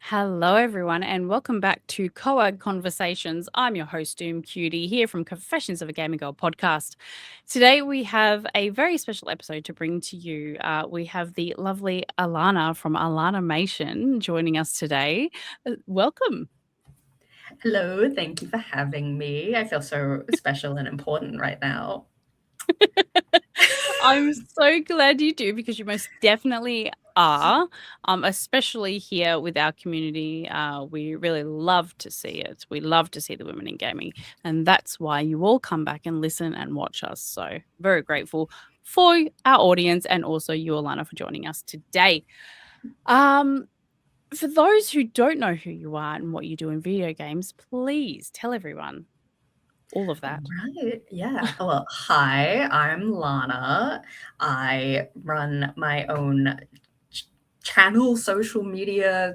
Hello, everyone, and welcome back to COAGG Conversations. I'm your host, Doom Cutie, here from Confessions of a Gamer Girl podcast. Today, we have a very special episode to bring to you. We have the lovely Alana from Alanimation joining us today. Welcome. Hello, thank you for having me. I feel so special and important right now. I'm so glad you do, because you most definitely are, especially here with our community. We really love to see it. We love to see the women in gaming, and that's why you all come back and listen and watch us. So very grateful for our audience, and also you, Alana, for joining us today. For those who don't know who you are and what you do in video games, please tell everyone all of that. Right, yeah. Well, hi, I'm Lana. I run my own channel, social media,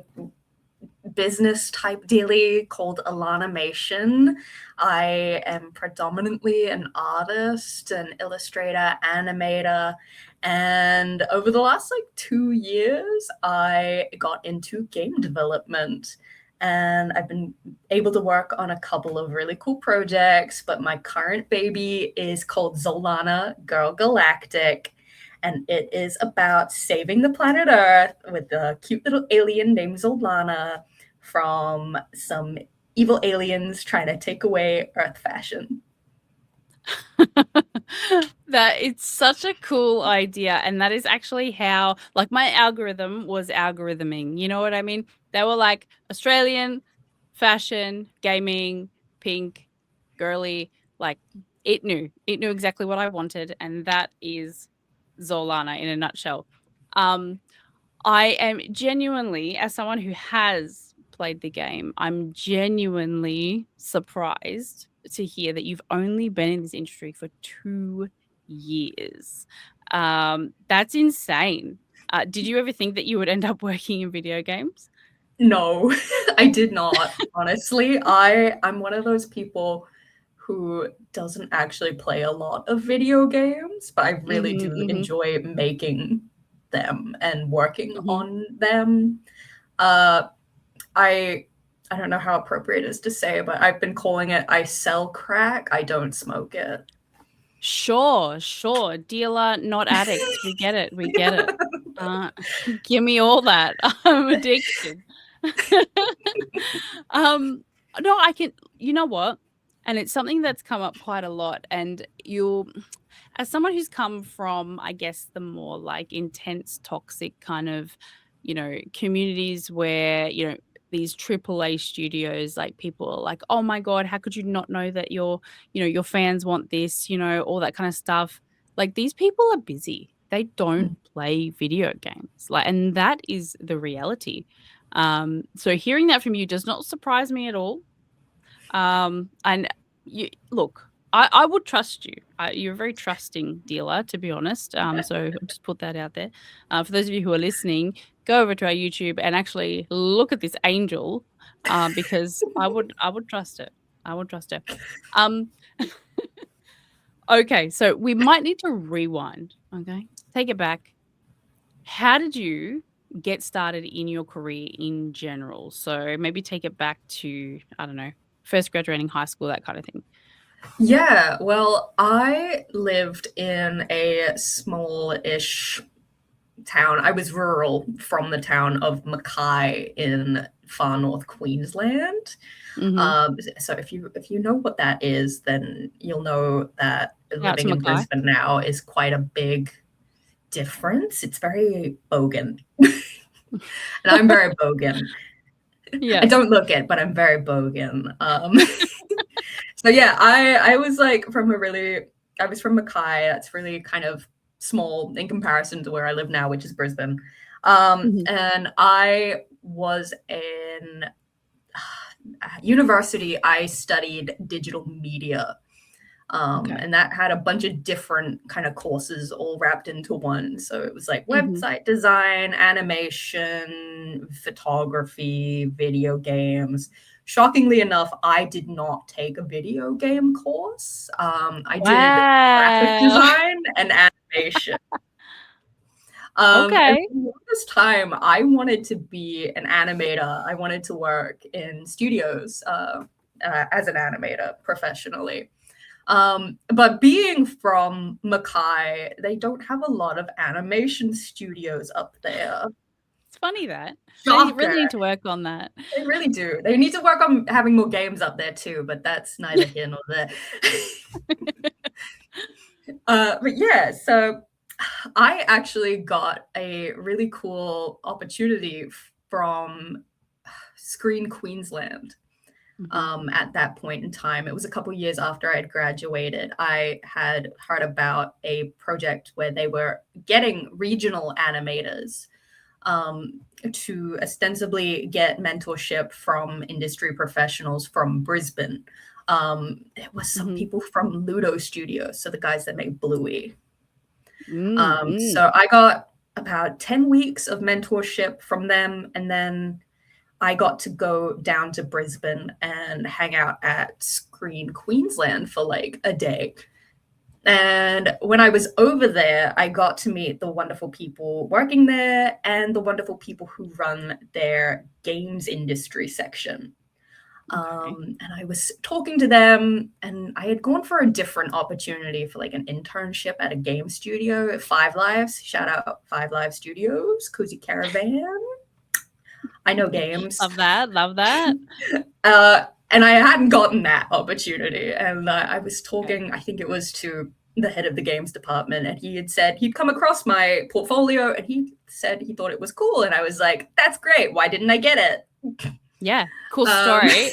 business type dealy called Alanimation. I am predominantly an artist, an illustrator, animator, and over the last 2 years, I got into game development. And I've been able to work on a couple of really cool projects, but my current baby is called Zolana Girl Galactic, and it is about saving the planet Earth with a cute little alien named Zolana from some evil aliens trying to take away Earth fashion. That it's such a cool idea, and that is actually how, like, my algorithm was algorithming, you know what I mean? They were like Australian, fashion, gaming, pink, girly, like it knew exactly what I wanted, and that is Zolana in a nutshell. I am genuinely, as someone who has played the game, I'm genuinely surprised to hear that you've only been in this industry for 2 years. That's insane. Did you ever think that you would end up working in video games? No, I did not, honestly. I'm one of those people who doesn't actually play a lot of video games, but I really do Mhm. enjoy making them and working Mhm. on them. Uh, I I don't know how appropriate it is to say, but I've been calling it I sell crack, I don't smoke it. Sure. Dealer, not addict. We get it. Uh, Give me all that. I'm addicted. Um, no, I can, you know what? And it's something that's come up quite a lot. And you, as someone who's come from, I guess, the more like intense, toxic kind of, communities where, these AAA studios, like people are like, oh my God, how could you not know that your fans want this, all that kind of stuff. Like, these people are busy. They don't play video games. Like, and that is the reality. So hearing that from you does not surprise me at all. And you look, I would trust you. You're a very trusting dealer, to be honest. So I'll just put that out there. For those of you who are listening, go over to our YouTube and actually look at this angel, because I would trust it. I would trust it. Um, okay, so we might need to rewind. Okay, take it back. How did you get started in your career in general? So maybe take it back to, I don't know, first graduating high school, that kind of thing. Yeah, well, I lived in a small-ish town. I was rural from the town of Mackay in far north Queensland. Mhm. So if you know what that is, then you'll know that Out to living in Mackay. Brisbane now is quite a big difference. It's very bogan. And I'm very bogan. I Yes. don't look it, but I'm very bogan. So yeah, I was like I was from Mackay. That's really kind of small in comparison to where I live now, which is Brisbane. Mhm. And I was in university. I studied digital media. Okay. And that had a bunch of different kind of courses all wrapped into one. So it was like Mhm. website design, animation, photography, video games. Shockingly enough, I did not take a video game course. I did graphic Wow. design and animation. And Okay. for the longest time, I wanted to be an animator. I wanted to work in studios as an animator professionally. But being from Mackay, they don't have a lot of animation studios up there. It's funny that. They Shocker. really need to work on that. They really do. They need to work on having more games up there too, but that's neither here nor there. But yeah, so I actually got a really cool opportunity from Screen Queensland. At that point in time, it was a couple years after I had graduated. I had heard about a project where they were getting regional animators to ostensibly get mentorship from industry professionals from Brisbane. It was some people from Ludo Studios, so the guys that make Bluey. So I got about 10 weeks of mentorship from them, and then I got to go down to Brisbane and hang out at Screen Queensland for like a day. And when I was over there, I got to meet the wonderful people working there and the wonderful people who run their games industry section. And I was talking to them, and I had gone for a different opportunity for like an internship at a game studio at Five Lives. Shout out Five Live Studios, Cozy Caravan. I know games. Love that. Love that. And I hadn't gotten that opportunity. And I was talking, I think it was to the head of the games department, and he had said he'd come across my portfolio, and he said he thought it was cool. And I was like, that's great. Why didn't I get it? Yeah. Cool story.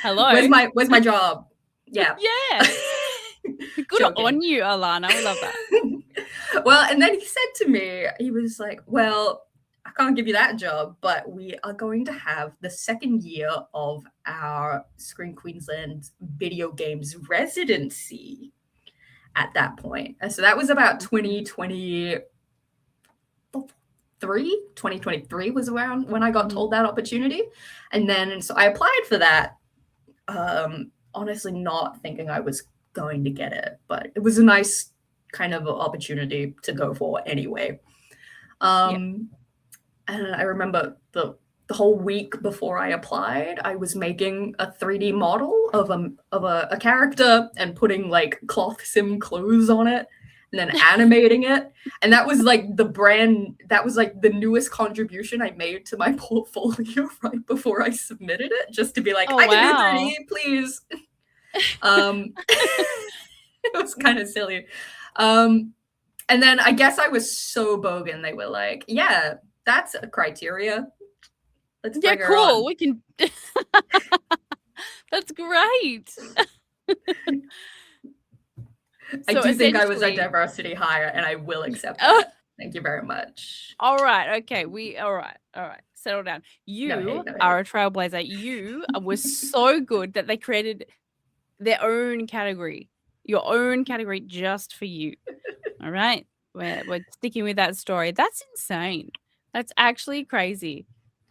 Hello. Where's my job? Yeah. Yeah. Good on you, Alana. I love that. Well, and then he said to me, he was like, well, I can't give you that job, but we are going to have the second year of our Screen Queensland video games residency at that point. And so that was about 2023 was around when I got told that opportunity. And then so I applied for that, honestly not thinking I was going to get it, but it was a nice kind of opportunity to go for anyway. And I remember the whole week before I applied, I was making a 3D model of a character and putting like cloth sim clothes on it and then animating it. And that was like the newest contribution I made to my portfolio right before I submitted it, just to be like, I can do 3D, please. It was kind of silly. And then I guess I was so bogan, they were like, yeah, that's a criteria. Let's bring her cool. on. We can. That's great. I do think I was a diversity hire, and I will accept that. Thank you very much. All right. Okay. All right. Settle down. You are a trailblazer. You were so good that they created their own category, your own category just for you. All right. We're sticking with that story. That's insane. That's actually crazy.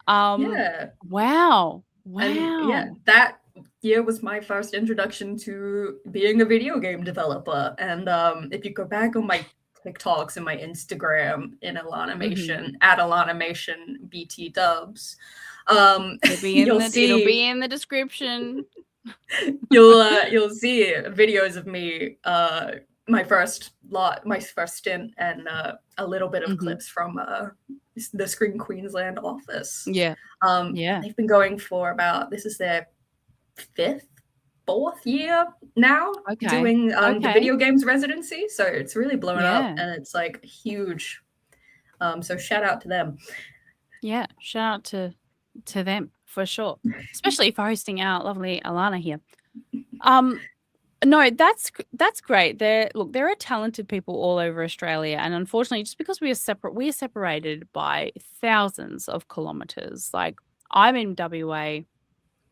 Yeah. Wow. And yeah, that year was my first introduction to being a video game developer. And if you go back on my TikToks and my Instagram in Alanimation, at Alanimation BT dubs, it'll be in the description. You'll see videos of me, my first stint, and a little bit of clips from the Screen Queensland office. They've been going for about, this is their fourth year now, doing the video games residency. So it's really blown up, and it's like huge. So shout out to them. Yeah, shout out to them for sure, especially for hosting our lovely Alana here. No, that's great. There are talented people all over Australia, and unfortunately, just because we are separated by thousands of kilometers. Like, I'm in WA,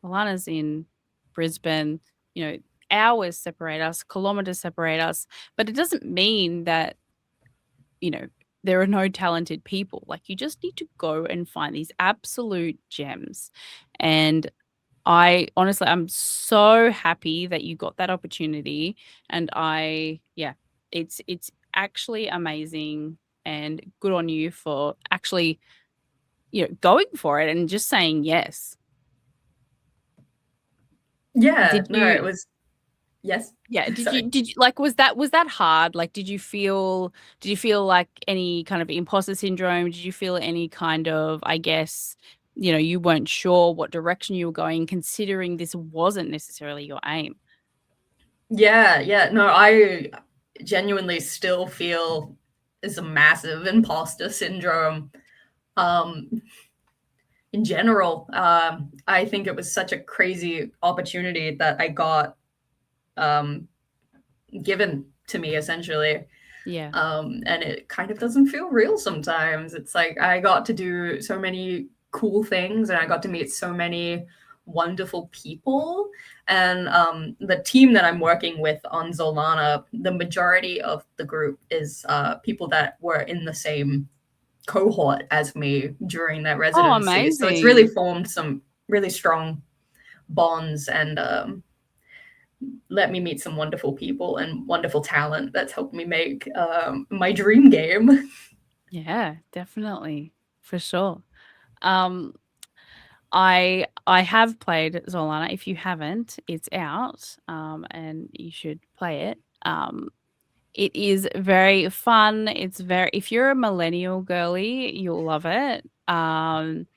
Alana's in Brisbane. You know, hours separate us, kilometers separate us, but it doesn't mean that, you know, there are no talented people. Like, you just need to go and find these absolute gems. And I'm so happy that you got that opportunity. And it's actually amazing and good on you for actually, going for it and just saying yes. Yeah, Did no, it you was yes? Yeah, did Sorry. you did you like, was that hard? Like, did you feel like any kind of imposter syndrome? Did you feel any kind of, I guess, you weren't sure what direction you were going, considering this wasn't necessarily your aim? Yeah, no, I genuinely still feel it's a massive imposter syndrome. Um, in general, I think it was such a crazy opportunity that I got um, given to me essentially. Yeah. And it kind of doesn't feel real sometimes. It's like I got to do so many cool things and I got to meet so many wonderful people. And the team that I'm working with on Zolana, the majority of the group is people that were in the same cohort as me during that Oh, residency. So it's really amazing. formed some really strong bonds and let me meet some wonderful people and wonderful talent that's helped me make my dream game. Yeah, definitely. For sure. Um, I have played Zolana. If you haven't, it's out, and you should play it. It is very fun. If you're a millennial girly, you'll love it. And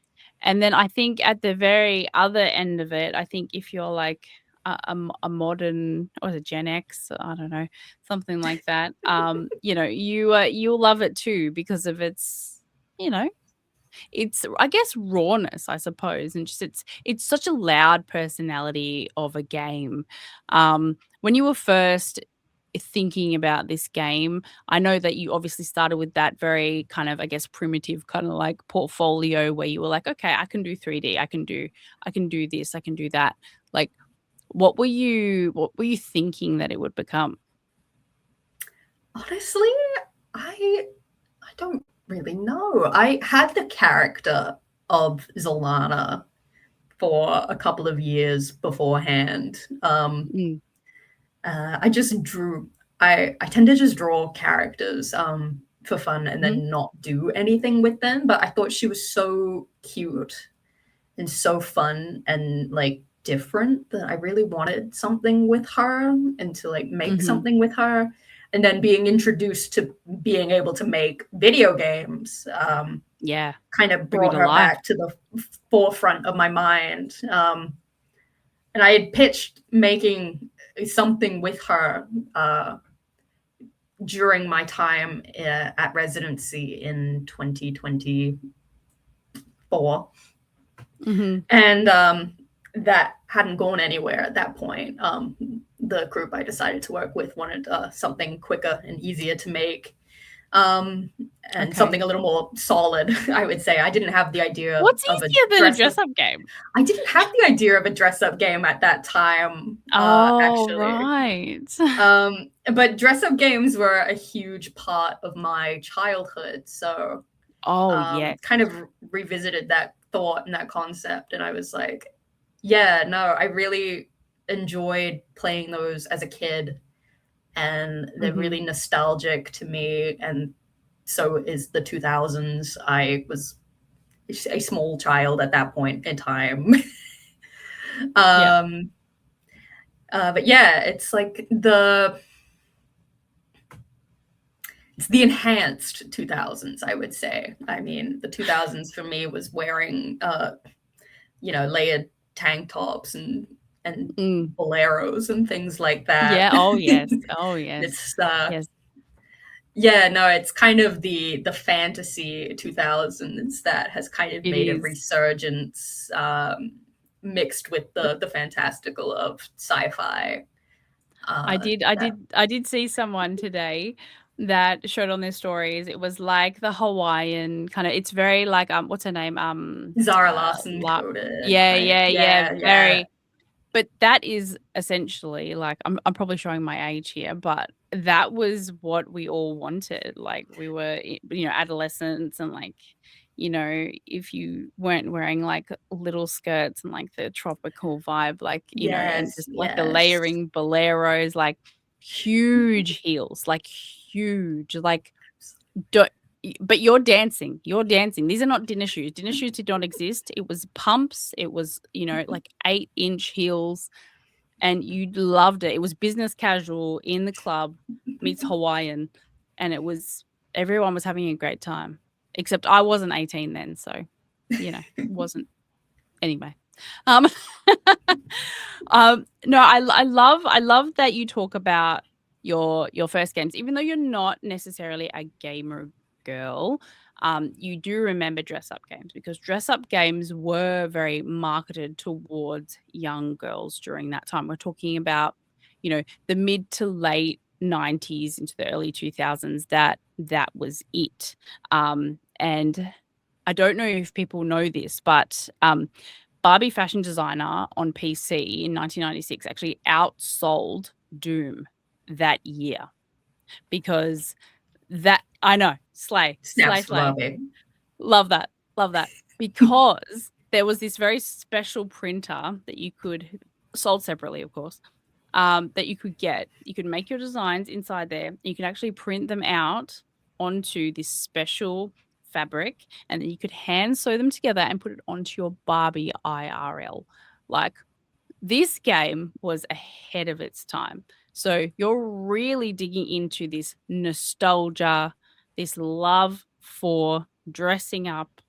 then I think at the very other end of it, I think if you're like a modern, or is it Gen X? I don't know, something like that. You'll love it too because of you know, it's, I guess, rawness, I suppose, and just it's such a loud personality of a game. When you were first thinking about this game, I know that you obviously started with that very kind of, I guess, primitive kind of like portfolio where you were like, okay, I can do 3D, I can do this, I can do that. Like, what were you thinking that it would become? Honestly, I don't really know. I had the character of Zolana for a couple of years beforehand. Mm, I just drew. I tend to just draw characters for fun and mhm, then not do anything with them. But I thought she was so cute and so fun and like different that I really wanted something with her and to like make mhm. something with her. And then being introduced to being able to make video games Yeah, kind of bring it brought her alive. back to the forefront of my mind. And I had pitched making something with her during my time at residency in 2024. Mhm. And that hadn't gone anywhere at that point. The group I decided to work with wanted something quicker and easier to make, um, and Okay. something a little more solid. I would say I didn't have the idea What's of a easier than a dress up. dress-up game? I didn't have the idea of a dress up game at that time, Oh, actually. right. But dress up games were a huge part of my childhood. So Oh, yes. kind of revisited that thought and that concept. And I was like, yeah, no, I really enjoyed playing those as a kid. And they're Mhm. really nostalgic to me. And so is the 2000s. I was a small child at that point in time. Yeah. um, but yeah, it's the enhanced 2000s, I would say. I mean, the 2000s for me was wearing layered tank tops and Mm. boleros and things like that. Yeah, oh, yes. Oh, yes. It's Yes, yeah, no, it's kind of the fantasy 2000s that has kind of it made a is. resurgence, mixed with the fantastical of sci-fi. I did I That did I did see someone today that showed on their stories. It was like the Hawaiian kinda, it's very like, what's her name? Zara Larson La coded, Yeah, right? yeah, yeah, Yeah. very. But that is essentially like, I'm probably showing my age here, but that was what we all wanted. Like, we were, adolescents, and like, if you weren't wearing like little skirts and like the tropical vibe, like, and Yes, just like the yes. layering boleros, like huge heels, like huge, like don't. but you're dancing. These are not dinner shoes. Dinner shoes did not exist. It was pumps. It was, like 8-inch heels, and you loved it. It was business casual in the club meets Hawaiian, and everyone was having a great time. Except I wasn't 18 then, so wasn't anyway. No, I love that you talk about your first games, even though you're not necessarily a gamer girl. You do remember dress up games, because dress up games were very marketed towards young girls during that time. We're talking about, the mid to late 90s into the early 2000s. That was it. And I don't know if people know this, but Barbie Fashion Designer on PC in 1996 actually outsold Doom that year, because I know, slay. Snaps for Barbie. Love that. Because there was this very special printer that you could, sold separately, of course, that you could get. You could make your designs inside there. You could actually print them out onto this special fabric, and then you could hand sew them together and put it onto your Barbie IRL. Like, this game was ahead of its time. So you're really digging into this nostalgia, this love for dressing up.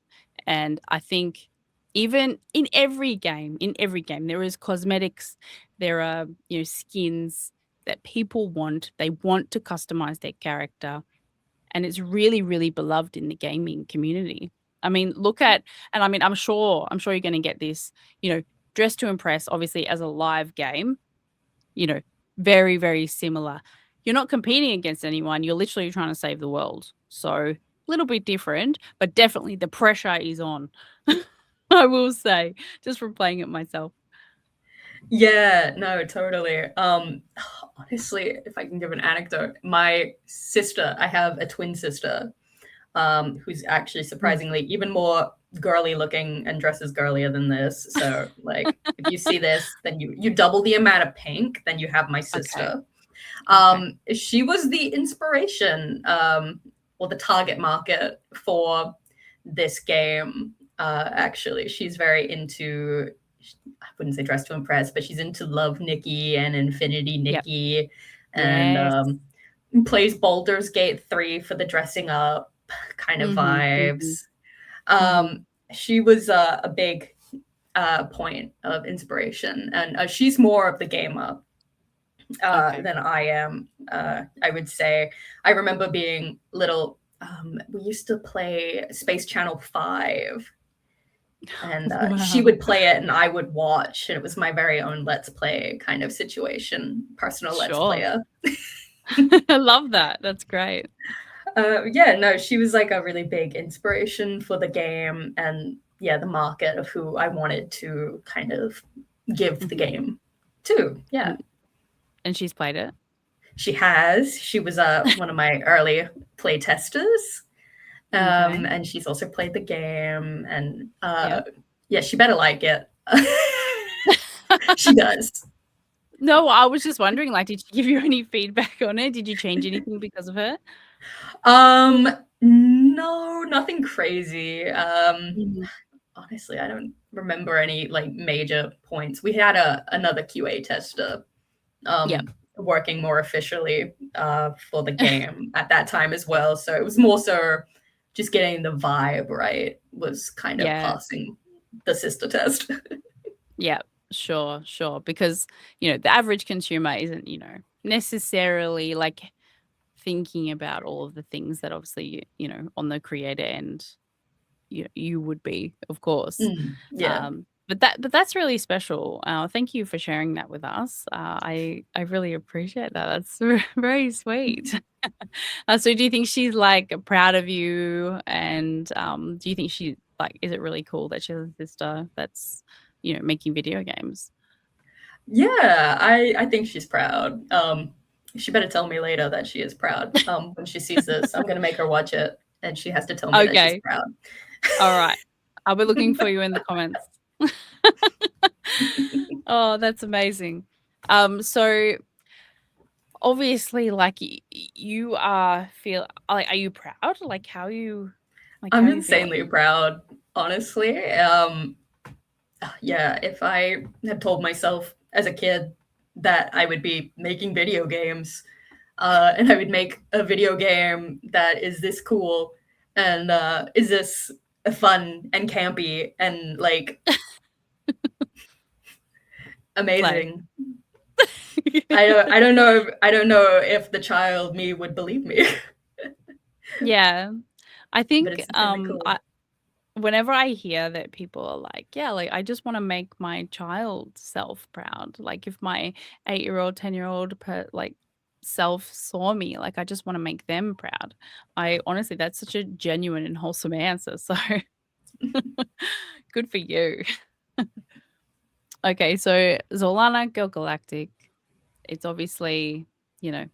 And I think even in every game, there is cosmetics, there are, skins that people want. They want to customize their character. And it's really, really beloved in the gaming community. I mean, I'm sure you're going to get this, Dress to Impress, obviously, as a live game, very, very similar. You're not competing against anyone. You're literally trying to save the world. So a little bit different, but definitely the pressure is on. I will say, just from playing it myself. Yeah, no, totally. Honestly, if I can give an anecdote, my sister, I have a twin sister, who's actually surprisingly even more girly looking and dresses girlier than this. So, like, if you see this, then you double the amount of pink, then you have my sister. Okay. She was the inspiration, or the target market for this game. Actually, she's very into, I wouldn't say Dress to Impress, but she's into Love Nikki and Infinity Nikki. Yep. And plays Baldur's Gate 3 for the dressing up kind of vibes. She was a big point of inspiration, and she's more of the gamer than I am. I would say I remember being little. We used to play Space Channel 5. And wow. She would play it and I would watch. And it was my very own Let's Play kind of situation, personal Let's Player. I love that. That's great. Yeah, no, she was like a really big inspiration for the game and the market of who I wanted to kind of give the game to. Yeah. And she's played it? She has. She was one of my early play testers. And she's also played the game, and she better like it. She does. No, I was just wondering, like, did she give you any feedback on it? Did you change anything because of her? No, nothing crazy. Honestly, I don't remember any like major points. We had another QA tester working more officially for the game at that time as well. So it was more so just getting the vibe right, was kind of passing the sister test. Yeah, sure. Because, the average consumer isn't, necessarily like thinking about all of the things that obviously, on the creator end, you would be, of course. But that's really special. Thank you for sharing that with us. I really appreciate that. That's very sweet. So do you think she's like proud of you? And do you think she is it really cool that she has a sister that's, making video games? Yeah, I think she's proud. She better tell me later that she is proud. When she sees this, I'm going to make her watch it and she has to tell me that she's proud. All right. I'll be looking for you in the comments. Oh, that's amazing. So obviously, like you are like, are you proud? Like, how you, like, how I'm are you feeling? insanely proud, honestly. Yeah, if I had told myself as a kid that I would be making video games, and I would make a video game that is this cool and is this fun and campy and like Slay. amazing. I don't know if the child me would believe me. Yeah. I But think it's insanely cool. whenever I hear that people are like, yeah, like I just want to make my child self proud. Like if my 8-year-old, 10-year-old like self saw me, like I just want to make them proud. I honestly, that's such a genuine and wholesome answer. So good for you. Okay, so Zolana Girl Galactic, it's obviously, you know,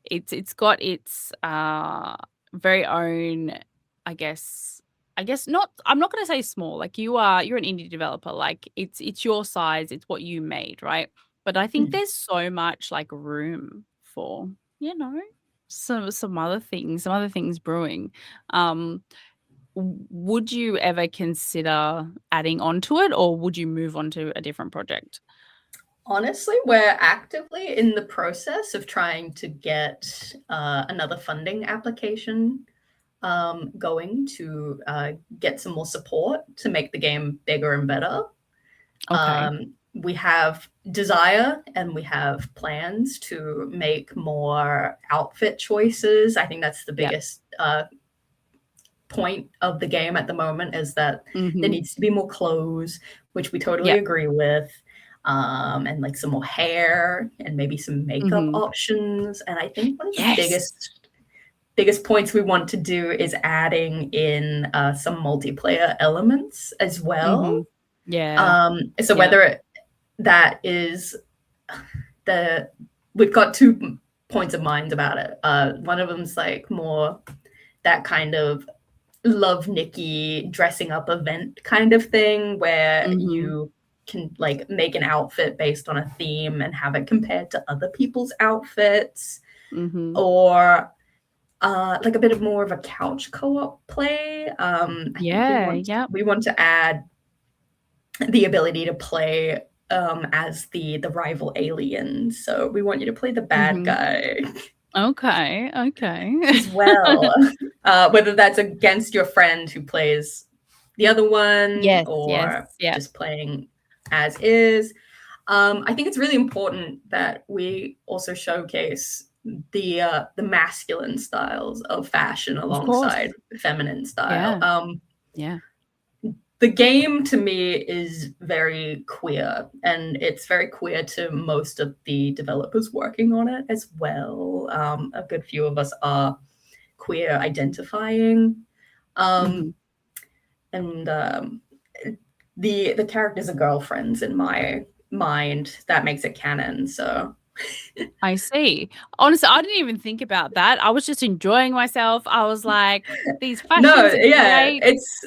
it's got its very own, I guess not, I'm not going to say small, like you're an indie developer, like it's your size, it's what you made, right? But I think Mm. there's so much like room for, you know, some other things, brewing. Would you ever consider adding on to it, or would you move on to a different project? Honestly, we're actively in the process of trying to get another funding application going to get some more support to make the game bigger and better. Okay. We have desire and we have plans to make more outfit choices. I think that's the Yeah. biggest point of the game at the moment, is that there Mm-hmm. needs to be more clothes, which we totally Yeah. agree with. And like some more hair and maybe some makeup Mm-hmm. options. And I think one of the Yes. biggest points we want to do is adding in some multiplayer elements as Mm-hmm. well. Yeah. So Yeah. whether that is the we've got 2 points of mind about it. One of them's like more that kind of love Nikki dressing up event kind of thing where Mm-hmm. you can like make an outfit based on a theme and have it compared to other people's outfits, Mm-hmm. or like a bit of more of a couch co-op play. I think Yeah. Yep. we want to add the ability to play as the rival alien. So we want you to play the bad Mm-hmm. guy Okay. Okay. as well. Whether that's against your friend who plays the other one Yes. Yes. or Yep. just playing as is. I think it's really important that we also showcase the masculine styles of fashion Of course. alongside feminine style. Yeah. Yeah. The game to me is very queer, and it's very queer to most of the developers working on it as well. A good few of us are queer identifying, Mm-hmm. um, and the characters are girlfriends in my mind. That makes it canon. So I see. Honestly, I didn't even think about that. I was just enjoying myself. I was like, these no, fashions are yeah, great.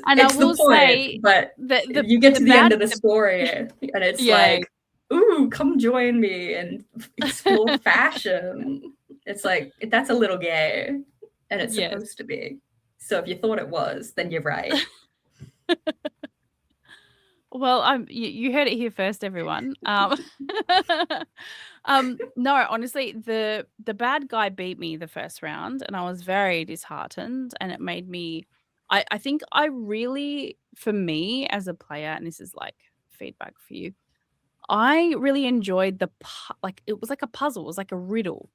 And I it's the will point, say but that you get the to the end bad of the story, and it's yeah. like, ooh, come join me and explore fashion. It's like that's a little gay, and it's Yes. supposed to be. So if you thought it was, then you're right. Well, you heard it here first, everyone. No, honestly, the bad guy beat me the first round, and I was very disheartened, and it made me. I think I really, for me as a player, and this is like feedback for you, I really enjoyed like it was like a puzzle, it was like a riddle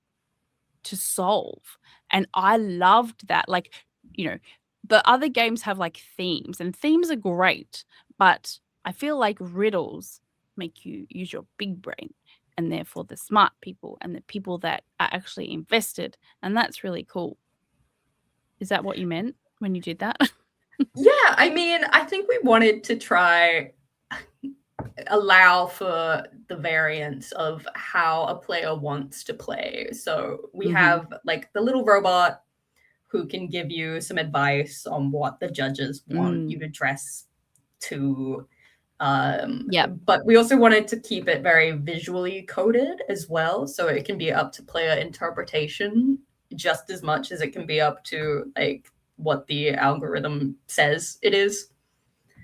to solve. And I loved that. Like, you know, the other games have like themes, and themes are great, but I feel like riddles make you use your big brain, and therefore the smart people and the people that are actually invested. And that's really cool. Is that what you meant when you did that? Yeah, I mean, I think we wanted to try allow for the variance of how a player wants to play. So we Hmm. have like the little robot who can give you some advice on what the judges want you Mm. to dress to. Yep. But we also wanted to keep it very visually coded as well, so it can be up to player interpretation just as much as it can be up to like what the algorithm says it is.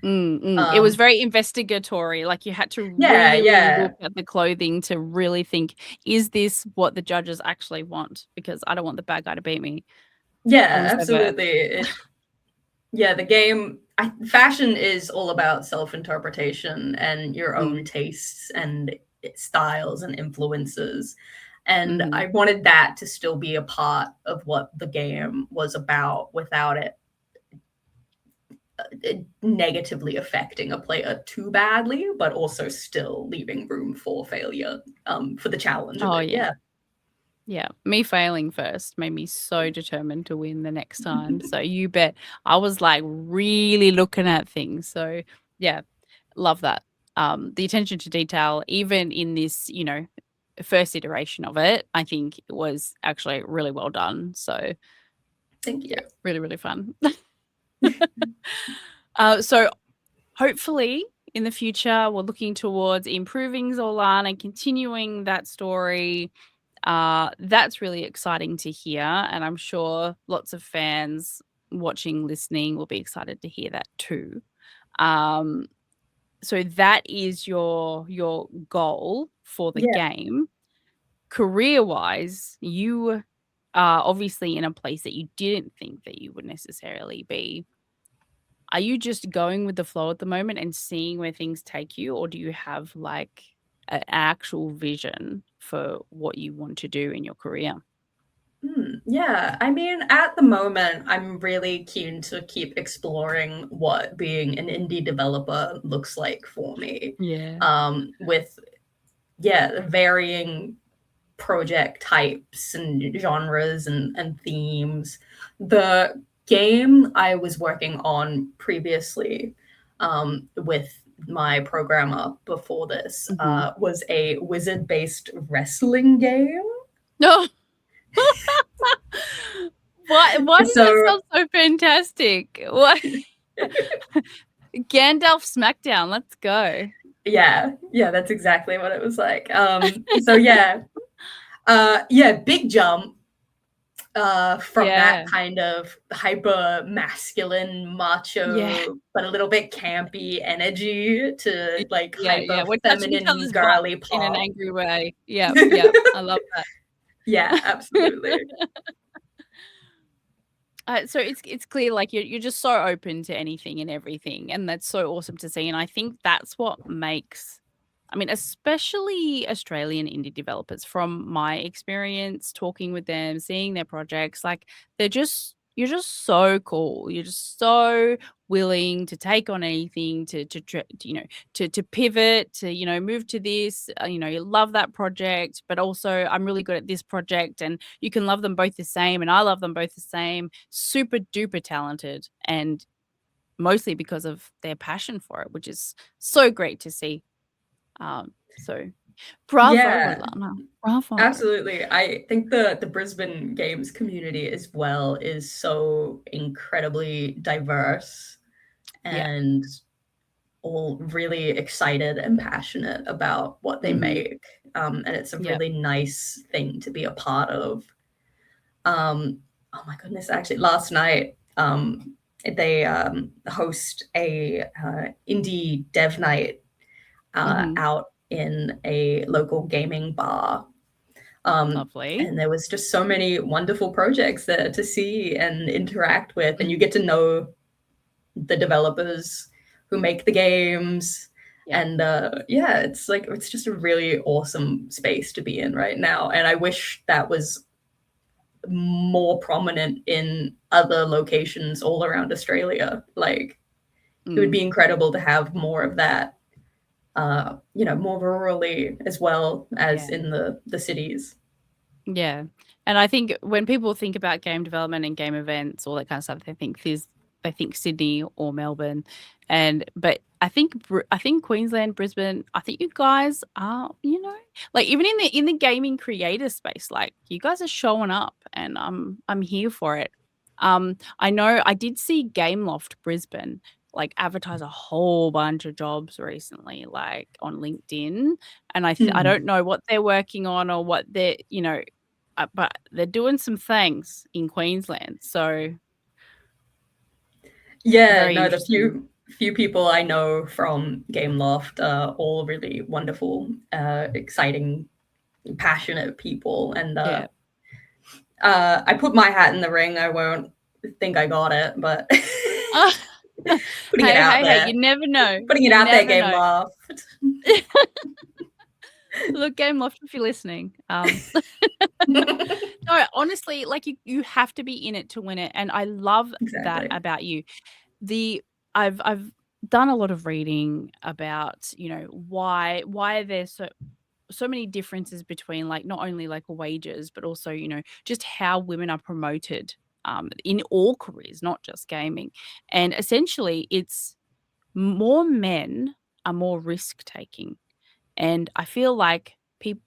It was very investigatory. Like you had to Yeah, really yeah, look at the clothing to really think, is this what the judges actually want? Because I don't want the bad guy to beat me. I yeah, was overt. absolutely. Yeah, the game, fashion is all about self-interpretation and your own tastes and styles and influences. And Mhm. I wanted that to still be a part of what the game was about without it negatively affecting a player too badly, but also still leaving room for failure, for the challenge of Oh, it. yeah. Yeah. Yeah. Me failing first made me so determined to win the next time. So you bet I was like really looking at things. So yeah, love that. The attention to detail, even in this, first iteration of it, I think it was actually really well done. So Thank you. yeah, really, really fun. So hopefully in the future, we're looking towards improving Zolana and continuing that story. That's really exciting to hear. And I'm sure lots of fans watching, listening will be excited to hear that too. Um, so that is your goal for the Yeah. game. Career-wise, you are obviously in a place that you didn't think that you would necessarily be. Are you just going with the flow at the moment and seeing where things take you, or do you have like an actual vision for what you want to do in your career? Yeah, I mean, at the moment, I'm really keen to keep exploring what being an indie developer looks like for me. Yeah. With varying project types and genres and themes. The game I was working on previously, with my programmer before this, Mhm. was a wizard-based wrestling game. No. Why does that So sound so fantastic? What? Gandalf Smackdown, let's go. yeah, that's exactly what it was like. Big jump from that Yeah. kind of hyper masculine, Yeah. macho, but a little bit campy energy to like Yeah, yeah, hyper we're touching each feminine, other's butt girly in an pop. angry way. Yep, yep, I love that. Yeah, absolutely. So it's clear like you're just so open to anything and everything, and that's so awesome to see. And I think that's what makes, I mean, especially Australian indie developers, from my experience talking with them, seeing their projects, like you're just so cool. You're just so willing to take on anything, to pivot, to move to this. You love that project, but also I'm really good at this project, and you can love them both the same, and I love them both the same. Super duper talented, and mostly because of their passion for it, which is so great to see. So bravo, Yeah, Alana. Bravo. absolutely. I think the Brisbane games community as well is so incredibly diverse Yeah. and all really excited and passionate about what they Mhm. make. And it's a Yep. really nice thing to be a part of. Oh my goodness, actually, last night, they host a indie dev night Mhm. out in a local gaming bar. Lovely. And there was just so many wonderful projects there to see and interact with, and you Mhm. get to know the developers who make the games. Yep. And it's like it's just a really awesome space to be in right now. And I wish that was more prominent in other locations all around Australia. Like it would Mm. be incredible to have more of that, more rurally as well as Yeah. in the cities. Yeah. And I think when people think about game development and game events, all that kind of stuff, they think Sydney or Melbourne. But I think Queensland, Brisbane, I think you guys are, like even in the gaming creator space, like you guys are showing up, and I'm here for it. I know I did see Game Loft Brisbane, like advertise a whole bunch of jobs recently, like on LinkedIn, and I Hmm. don't know what they're working on or what they're, but they're doing some things in Queensland, so Yeah, very no, the interesting. few people I know from Gameloft are all really wonderful, exciting, passionate people, and Yeah. I put my hat in the ring. I won't think I got it, but putting it out Hey, there, you never know. putting it You out there, never know. Gameloft. Look, Gameloft, if you're listening. No, honestly, like you have to be in it to win it, and I love that Exactly. about you. I've done a lot of reading about, why there's so many differences between like not only like wages, but also, just how women are promoted in all careers, not just gaming. And essentially it's more men are more risk taking. And I feel like people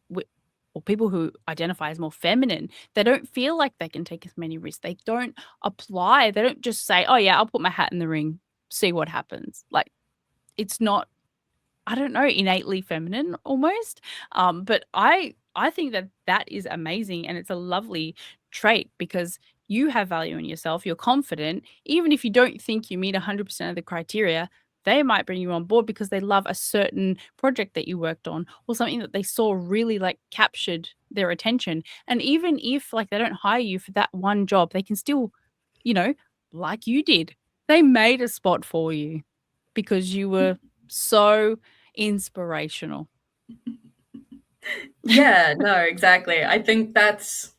or people who identify as more feminine, they don't feel like they can take as many risks. They don't apply. They don't just say, "Oh yeah, I'll put my hat in the ring, see what happens." Like it's not, I don't know, innately feminine almost. But I think that is amazing, and it's a lovely trait because you have value in yourself. You're confident, even if you don't think you meet 100% of the criteria. They might bring you on board because they love a certain project that you worked on or something that they saw really like captured their attention. And even if like they don't hire you for that one job, they can still, you know, like you did, they made a spot for you because you were so inspirational. Yeah, no, exactly. I think that's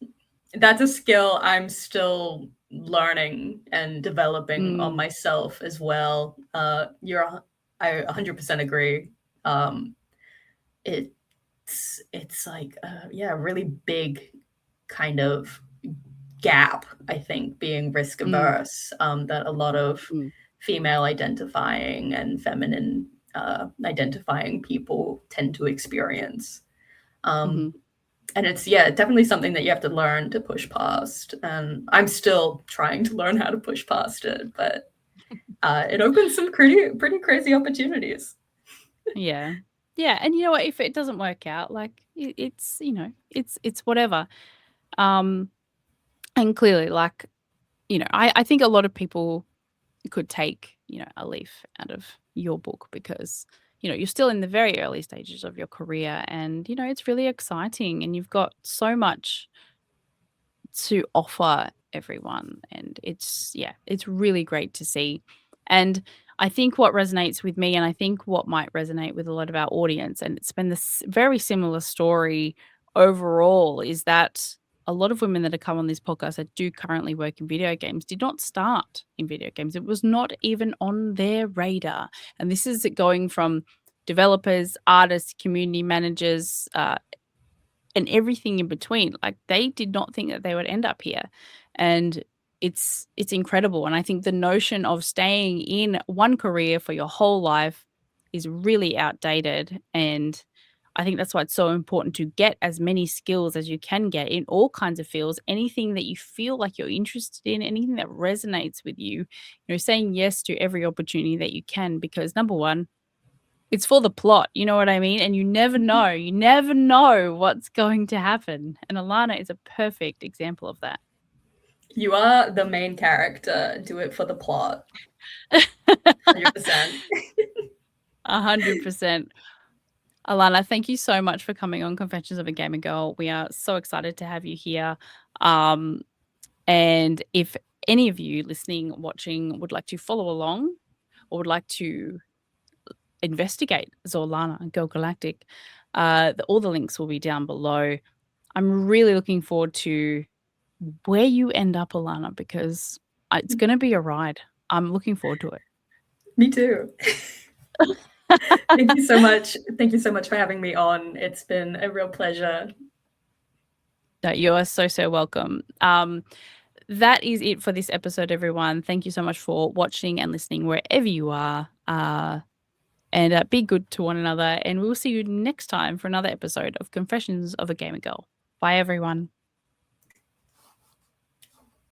a skill I'm still learning and developing on Mm, myself as well. I 100% agree. Um, it's like yeah, a really big kind of gap, I think, being risk mm, averse, that a lot of mm, female identifying and feminine identifying people tend to experience. Um, mhm. and it's, yeah, definitely something that you have to learn to push past. And I'm still trying to learn how to push past it, but it opens some pretty crazy opportunities. Yeah. Yeah, and you know what? If it doesn't work out, like it's, it's whatever. Um, and clearly, like, I think a lot of people could take, a leaf out of your book because, you're still in the very early stages of your career and, it's really exciting and you've got so much to offer everyone, and it's really great to see. And I think what resonates with me, and I think what might resonate with a lot of our audience, and it's been this very similar story overall, is that a lot of women that have come on this podcast that do currently work in video games did not start in video games. It was not even on their radar. And this is going from developers, artists, community managers, and everything in between. Like they did not think that they would end up here. And it's incredible. And I think the notion of staying in one career for your whole life is really outdated. And I think that's why it's so important to get as many skills as you can get in all kinds of fields, anything that you feel like you're interested in, anything that resonates with you, saying yes to every opportunity that you can, because number one, it's for the plot, you know what I mean? And you never know what's going to happen, and Alana is a perfect example of that. You are the main character. Do it for the plot. 100%. 100%. Alana, thank you so much for coming on Confessions of a Gamer Girl. We are so excited to have you here. Um, and if any of you listening, watching would like to follow along or would like to investigate Zolana Girl Galactic, all the links will be down below. I'm really looking forward to where you end up, Alana, because it's going to be a ride. I'm looking forward to it. Me too. Thank you so much. Thank you so much for having me on. It's been a real pleasure. No, you are so, so welcome. That is it for this episode, everyone. Thank you so much for watching and listening wherever you are. And be good to one another. And we'll see you next time for another episode of Confessions of a Gamer Girl. Bye, everyone.